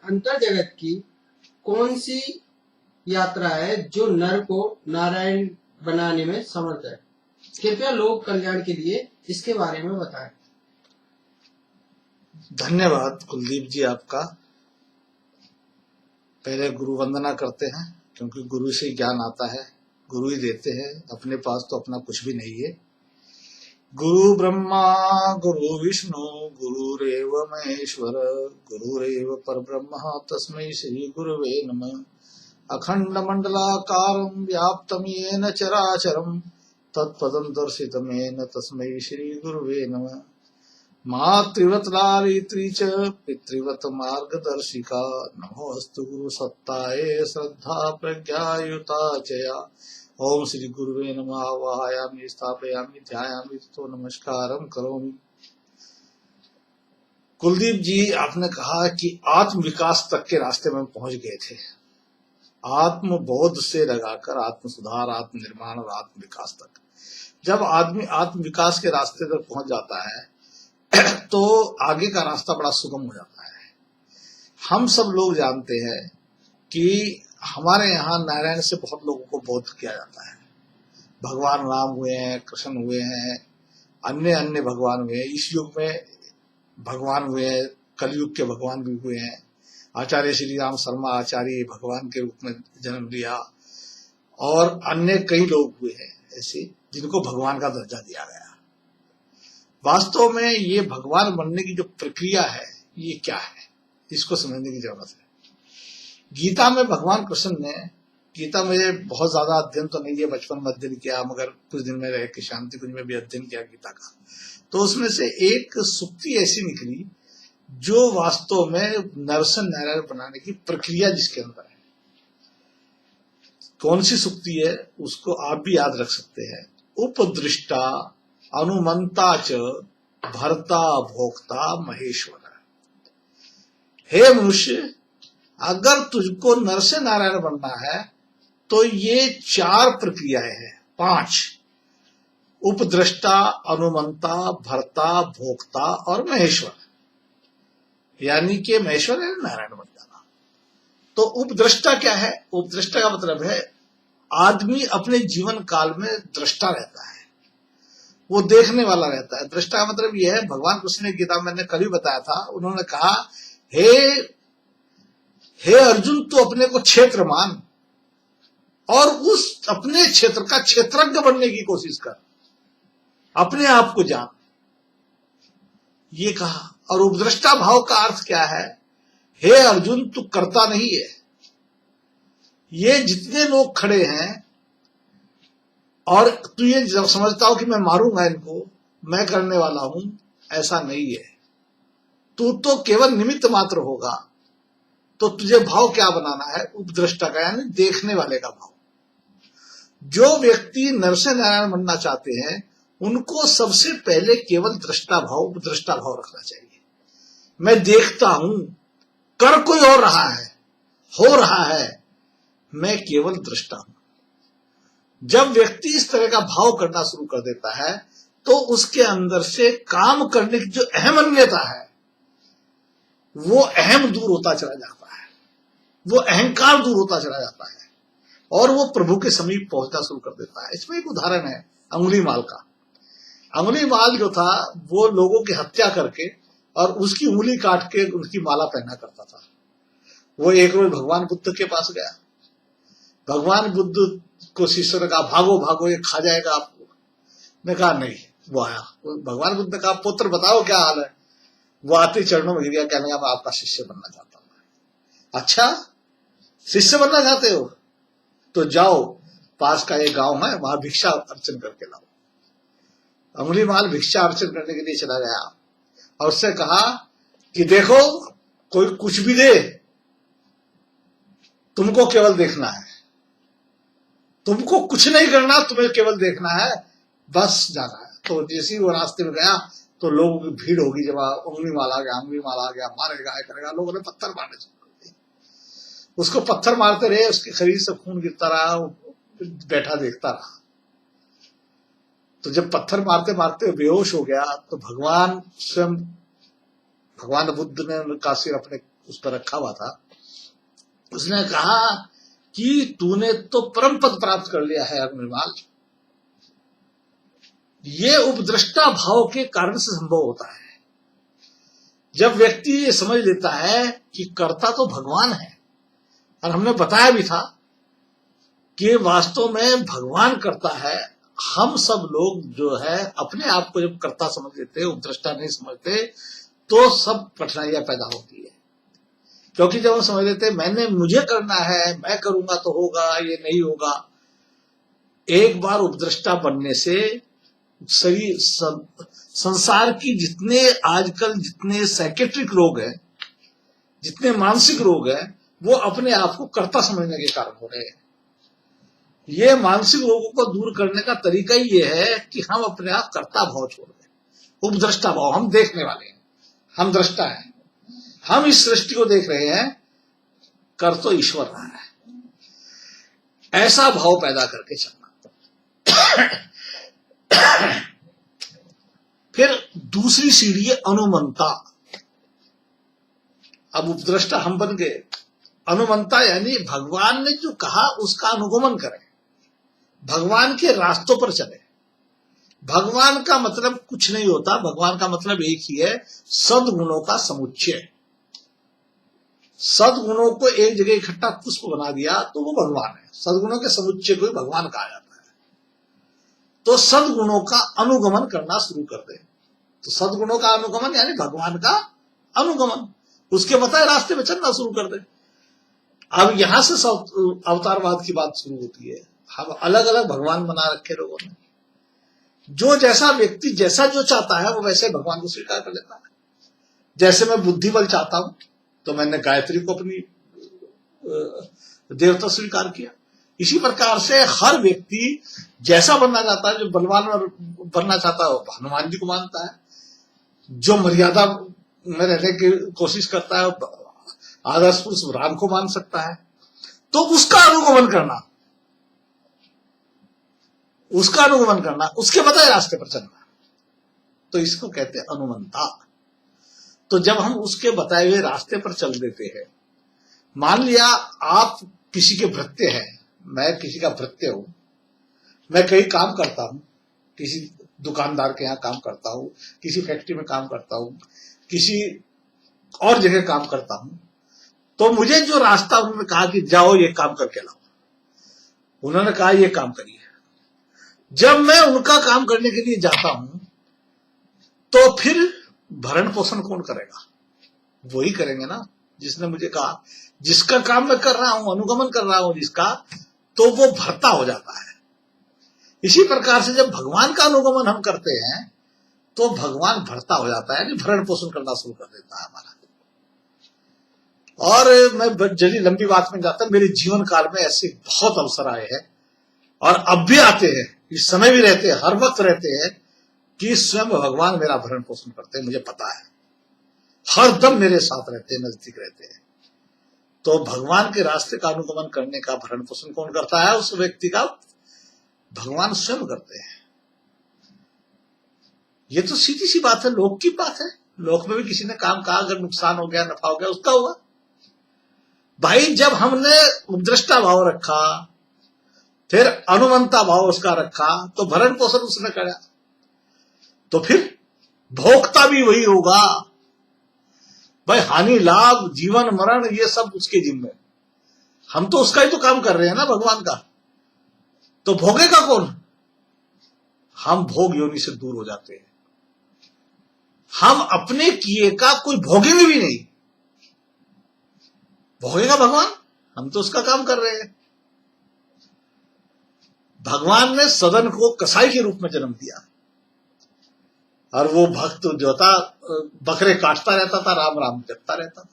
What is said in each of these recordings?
अंतर जगत की कौन सी यात्रा है जो नर को नारायण बनाने में समर्थ है? कृपया लोक कल्याण के लिए इसके बारे में बताएं। धन्यवाद कुलदीप जी आपका। पहले गुरु वंदना करते हैं, क्योंकि गुरु से ज्ञान आता है, गुरु ही देते हैं, अपने पास तो अपना कुछ भी नहीं है। गुरु ब्रह्मा गुरु विष्णु गुरुरेव महेश्वर गुरुरेव परब्रह्म तस्मै श्री गुरुवे नमः। अखंड मंडलाकारं व्याप्तं येन चराचरं तत्पदं दर्शितं येन तस्मै श्री गुरुवे नमः। मातृवत लालित्री च पितृवत मार्गदर्शिका नमोऽस्तु गुरु सत्ताये श्रद्धा प्रज्ञायुता चया। ओम श्री गुरुवे नमः। आवाहयामि स्थापयामि ध्यायामि तो नमस्कारं करोमि। कुलदीप जी, आपने कहा कि आत्म विकास तक के रास्ते में पहुंच गए थे। आत्मबोध से लगाकर आत्म सुधार, आत्म निर्माण और आत्म विकास तक। जब आदमी आत्म विकास के रास्ते तक पहुंच जाता है तो आगे का रास्ता बड़ा सुगम हो जाता है। हम सब लोग जानते हैं कि हमारे यहाँ नारायण से बहुत लोगों को बोध किया जाता है। भगवान राम हुए हैं, कृष्ण हुए हैं, अन्य अन्य भगवान हुए हैं, इस युग में भगवान हुए हैं, कलयुग के भगवान भी हुए हैं। आचार्य श्री राम शर्मा आचार्य भगवान के रूप में जन्म लिया, और अन्य कई लोग हुए हैं ऐसे जिनको भगवान का दर्जा दिया गया। वास्तव में ये भगवान बनने की जो प्रक्रिया है ये क्या है, इसको समझने की जरूरत है। गीता में भगवान कृष्ण ने, गीता में बहुत ज्यादा अध्ययन तो नहीं है, बचपन में अध्ययन किया, मगर कुछ दिन में रह के शांति कुंज में भी अध्ययन किया गीता का। तो उसमें से एक सुक्ति ऐसी निकली जो वास्तव में नरसन नारायण बनाने की प्रक्रिया जिसके अंदर है। कौन सी सुक्ति है उसको आप भी याद रख सकते हैं। उपदृष्टा अनुमंता च भर्ता भोक्ता महेश्वर। हे मनुष्य, अगर तुझको नर से नारायण बनना है तो ये 4 प्रक्रियाएं हैं, 5। उपद्रष्टा, अनुमंता, भर्ता, भोक्ता और महेश्वर। यानी कि महेश्वर है नारायण बन जाना। तो उपद्रष्टा क्या है? उपद्रष्टा का मतलब है आदमी अपने जीवन काल में दृष्टा रहता है, वो देखने वाला रहता है। दृष्टा का मतलब यह है, भगवान कृष्ण ने गीता में मैंने कल ही बताया था, उन्होंने कहा हे अर्जुन, तू अपने को क्षेत्र मान और उस अपने क्षेत्र का क्षेत्रज्ञ बनने की कोशिश कर, अपने आप को जान, ये कहा। और उपद्रष्टा भाव का अर्थ क्या है? हे अर्जुन, तू करता नहीं है। ये जितने लोग खड़े हैं और तू ये समझता हो कि मैं मारूंगा इनको, मैं करने वाला हूं, ऐसा नहीं है। तू तो केवल निमित्त मात्र होगा। तो तुझे भाव क्या बनाना है? उपद्रष्टा का, यानी देखने वाले का भाव। जो व्यक्ति नर से नारायण बनना चाहते हैं उनको सबसे पहले केवल दृष्टा भाव, उपद्रष्टा भाव रखना चाहिए। मैं देखता हूं, कर कोई और रहा है, हो रहा है, मैं केवल दृष्टा हूं। जब व्यक्ति इस तरह का भाव करना शुरू कर देता है तो उसके अंदर से काम करने की जो अहमन्यता है वो अहम दूर होता चला जाता है, वो अहंकार दूर होता चला जाता है और वो प्रभु के समीप पहुंचना शुरू कर देता है। इसमें एक उदाहरण है अंगुलीमाल का। अंगुलीमाल जो था वो लोगों की हत्या करके और उसकी उंगली काट के उनकी माला पहना करता था। वो एक रोज भगवान बुद्ध के पास गया। भगवान बुद्ध को शिष्य ने कहा, भागो भागो, ये खा जाएगा आपको। ने कहा नहीं। वो आया, भगवान बुद्ध ने कहा, पुत्र बताओ क्या हाल है। वो आते चरणों में गिर गया, कहने लगा मैं आपका शिष्य बनना चाहता हूं। अच्छा, शिष्य बनना चाहते हो तो जाओ, पास का एक गांव है, वहां भिक्षा अर्चन करके लाओ। अंगुलीमाल भिक्षा अर्चन करने के लिए चला गया और उससे कहा कि देखो, कोई कुछ भी दे, तुमको केवल देखना है, तुमको कुछ नहीं करना, तुम्हें केवल देखना है, बस जाना है। तो जैसे ही वो रास्ते में गया तो लोगों की भीड़ होगी, जब अंगुलीमाल आ गया, अंगुलीमाल आ गया, मारेगा करेगा, लोगों ने पत्थर मारने शुरू कर दिए। उसको पत्थर मारते रहे, उसके शरीर से खून गिरता रहा, बैठा देखता रहा। तो जब पत्थर मारते मारते बेहोश हो गया तो भगवान स्वयं, भगवान बुद्ध ने उनका सिर अपने उस पर रखा हुआ था। उसने कहा कि तूने तो परम पद प्राप्त कर लिया है अग्निमाल, ये उपद्रष्टा भाव के कारण से संभव होता है। जब व्यक्ति ये समझ लेता है कि कर्ता तो भगवान है, और हमने बताया भी था कि वास्तव में भगवान करता है, हम सब लोग जो है अपने आप को जब कर्ता समझ लेते, उपद्रष्टा नहीं समझते, तो सब कठिनाइयां पैदा होती है। क्योंकि जब हम समझ लेते मुझे करना है, मैं करूंगा तो होगा, ये नहीं होगा, एक बार उपद्रष्टा बनने से शरीर संसार की जितने साइकेट्रिक रोग हैं, जितने मानसिक रोग हैं, वो अपने आप को कर्ता समझने के कारण हो रहे हैं। ये मानसिक रोगों को दूर करने का तरीका ही ये है कि हम अपने आप कर्ता भाव छोड़ दें, उपद्रष्टा भाव। हम देखने वाले हैं, हम दृष्टा हैं, हम इस सृष्टि को देख रहे हैं, कर तो ईश्वर रहा है। ऐसा भाव पैदा करके चलना। फिर दूसरी सीढ़ी है अनुमंता। अब उपद्रष्टा हम बन गए, अनुमंता यानी भगवान ने जो कहा उसका अनुगमन करें, भगवान के रास्तों पर चले। भगवान का मतलब कुछ नहीं होता, भगवान का मतलब एक ही है, सद्गुणों का समुच्चय। सद्गुणों को एक जगह इकट्ठा पुष्प बना दिया तो वो भगवान है। सद्गुणों के समुच्चय को ही भगवान कहा जाता है। तो सद्गुणों का अनुगमन करना शुरू कर दे। तो सद्गुणों का अनुगमन यानी भगवान का अनुगमन, उसके बताए रास्ते में चलना शुरू कर दे। अब यहां से अवतारवाद की बात शुरू होती है। हम अलग अलग भगवान बना रखे लोगों ने, जो जैसा व्यक्ति जैसा जो चाहता है वो वैसे भगवान को स्वीकार कर लेता है। जैसे मैं बुद्धि बल चाहता हूं तो मैंने गायत्री को अपनी देवता स्वीकार किया। इसी प्रकार से हर व्यक्ति जैसा बनना चाहता है, जो बलवान बनना चाहता है वो हनुमान जी को मानता है, जो मर्यादा में रहने की कोशिश करता है आदर्श पुरुष राम को मान सकता है। तो उसका अनुगमन करना, उसके बताए रास्ते पर चलना, तो इसको कहते हैं अनुमंता। तो जब हम उसके बताए हुए रास्ते पर चल देते हैं, मान लिया आप किसी के भृत्य हैं, मैं किसी का भृत्य हूं, मैं कहीं काम करता हूं, किसी दुकानदार के यहाँ काम करता हूं, किसी फैक्ट्री में काम करता हूं, किसी और जगह काम करता हूं, तो मुझे जो रास्ता उन्होंने कहा कि जाओ ये काम करके लाओ, उन्होंने कहा ये काम करिए। जब मैं उनका काम करने के लिए जाता हूं तो फिर भरण पोषण कौन करेगा? वही करेंगे ना जिसने मुझे कहा, जिसका काम मैं कर रहा हूं, अनुगमन कर रहा हूं जिसका, तो वो भरता हो जाता है। इसी प्रकार से जब भगवान का अनुगमन हम करते हैं तो भगवान भरता हो जाता है, भरण पोषण करना शुरू कर देता है हमारा। और मैं जल्दी लंबी बात में जाता, मेरे जीवन काल में ऐसे बहुत अवसर आए हैं और अब भी आते हैं, इस समय भी रहते हैं, हर वक्त रहते हैं कि स्वयं भगवान मेरा भरण पोषण करते हैं। मुझे पता है, हर दम मेरे साथ रहते हैं, नजदीक रहते हैं। तो भगवान के रास्ते का अनुगमन करने का भरण पोषण कौन करता है? उस व्यक्ति का भगवान स्वयं करते हैं। ये तो सीधी सी बात है, लोक की बात है। लोक में भी किसी ने काम कहा, अगर नुकसान हो गया, नफा हो गया, उसका हुआ। भाई जब हमने उपद्रष्टा भाव रखा, फिर अनुमंता भाव उसका रखा, तो भरण पोषण उसने करा, तो फिर भोक्ता भी वही होगा। भाई हानि लाभ, जीवन मरण, ये सब उसके जिम्मे। हम तो उसका ही तो काम कर रहे हैं ना, भगवान का। तो भोगेगा कौन? हम भोग योनि से दूर हो जाते हैं। हम अपने किए का कोई भोगेंगे भी नहीं, भोगेगा भगवान। हम तो उसका काम कर रहे हैं। भगवान ने सदन को कसाई के रूप में जन्म दिया, और वो भक्त जो था बकरे काटता रहता था, राम राम जपता रहता था।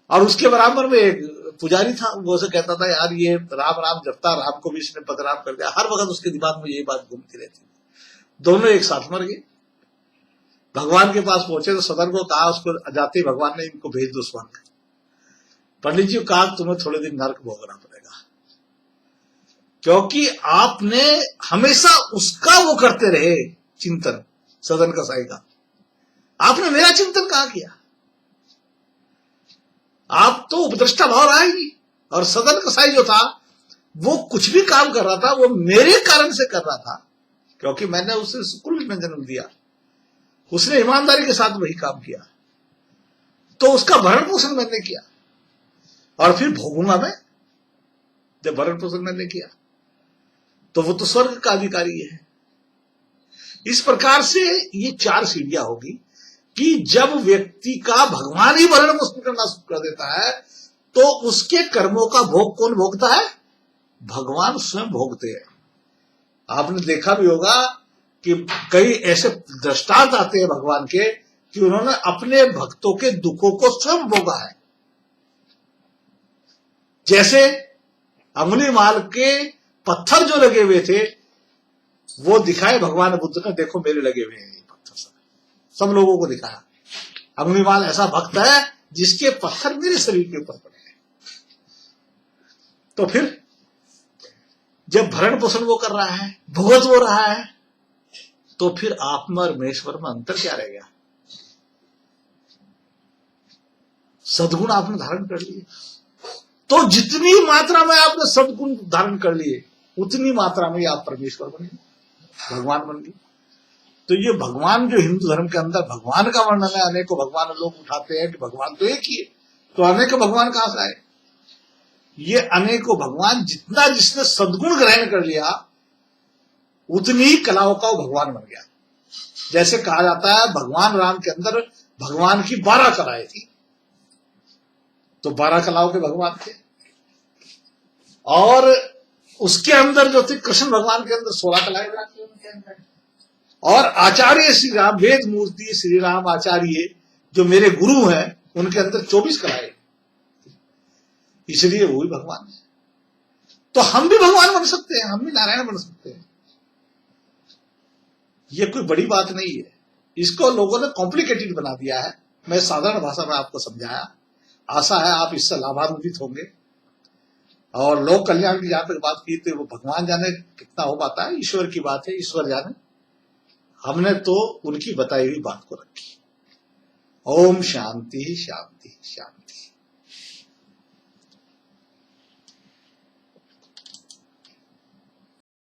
और उसके बराबर में एक पुजारी था, वो से कहता था यार ये राम राम जपता, राम को भी इसने बदनाम कर दिया। हर वक्त उसके दिमाग में यही बात घूमती रहती थी। दोनों एक साथ मर गए। भगवान के पास पहुंचे तो सदन को कहा, उसको जाते ही भगवान ने इनको भेज दो स्वर्ग। पंडित जी कहा तुम्हें थोड़े दिन नरक भोगना पड़ेगा, क्योंकि आपने हमेशा उसका वो करते रहे चिंतन, सदन कसाई का। आपने मेरा चिंतन कहाँ किया? आप तो उपद्रष्टा भाव रहा ही नहीं। और सदन कसाई जो था वो कुछ भी काम कर रहा था वो मेरे कारण से कर रहा था, क्योंकि मैंने उसे कुल में जन्म दिया, उसने ईमानदारी के साथ वही काम किया, तो उसका भरण पोषण मैंने किया और फिर भोगूंगा मैं। जब भरण पोषण मैंने किया तो वो तो स्वर्ग का अधिकारी है। इस प्रकार से ये 4 सीढ़ियां होगी कि जब व्यक्ति का भगवान ही भरण पोषण करना शुरू कर देता है तो उसके कर्मों का भोग कौन भोगता है? भगवान स्वयं भोगते हैं। आपने देखा भी होगा कि कई ऐसे दृष्टांत आते हैं भगवान के कि उन्होंने अपने भक्तों के दुखों को स्वयं भोगा है। जैसे अंगुलीमाल के पत्थर जो लगे हुए थे वो दिखाए भगवान बुद्ध ने, देखो मेरे लगे हुए हैं ये पत्थर, सब लोगों को दिखाया। अंगुलीमाल ऐसा भक्त है जिसके पत्थर मेरे शरीर के ऊपर पड़े हैं। तो फिर जब भरण पोषण वो कर रहा है, भुगत वो रहा है, तो फिर आप में और महेश्वर में अंतर क्या रह गया? सद्गुण आपने धारण कर लिए, तो जितनी मात्रा में आपने सद्गुण धारण कर लिए उतनी मात्रा में आप परमेश्वर बन गए, भगवान बन गए। तो ये भगवान जो हिंदू धर्म के अंदर भगवान का वर्णन है, अनेकों भगवान लोग उठाते हैं कि भगवान तो एक ही है, तो अनेकों भगवान कहां से आए? ये अनेकों भगवान जितना जिसने सद्गुण ग्रहण कर लिया उतनी ही कलाओं का वो भगवान बन गया। जैसे कहा जाता है भगवान राम के अंदर भगवान की 12 कलाएं थी, तो 12 कलाओं के भगवान थे। और उसके अंदर जो थे कृष्ण भगवान के अंदर 16 कलाएं थी उनके अंदर। और आचार्य श्री राम, वेद मूर्ति श्री राम आचार्य जो मेरे गुरु हैं उनके अंदर 24 कलाएं, इसलिए वो भी भगवान है। तो हम भी भगवान बन सकते हैं, हम भी नारायण बन सकते हैं। ये कोई बड़ी बात नहीं है, इसको लोगों ने कॉम्प्लिकेटेड बना दिया है। मैं साधारण भाषा में आपको समझाया, आशा है आप इससे लाभान्वित होंगे। और लोक कल्याण की जहां तक बात की तो वो भगवान जाने कितना हो पाता है, ईश्वर की बात है, ईश्वर जाने। हमने तो उनकी बताई हुई बात को रखी। ओम शांति शांति शांति।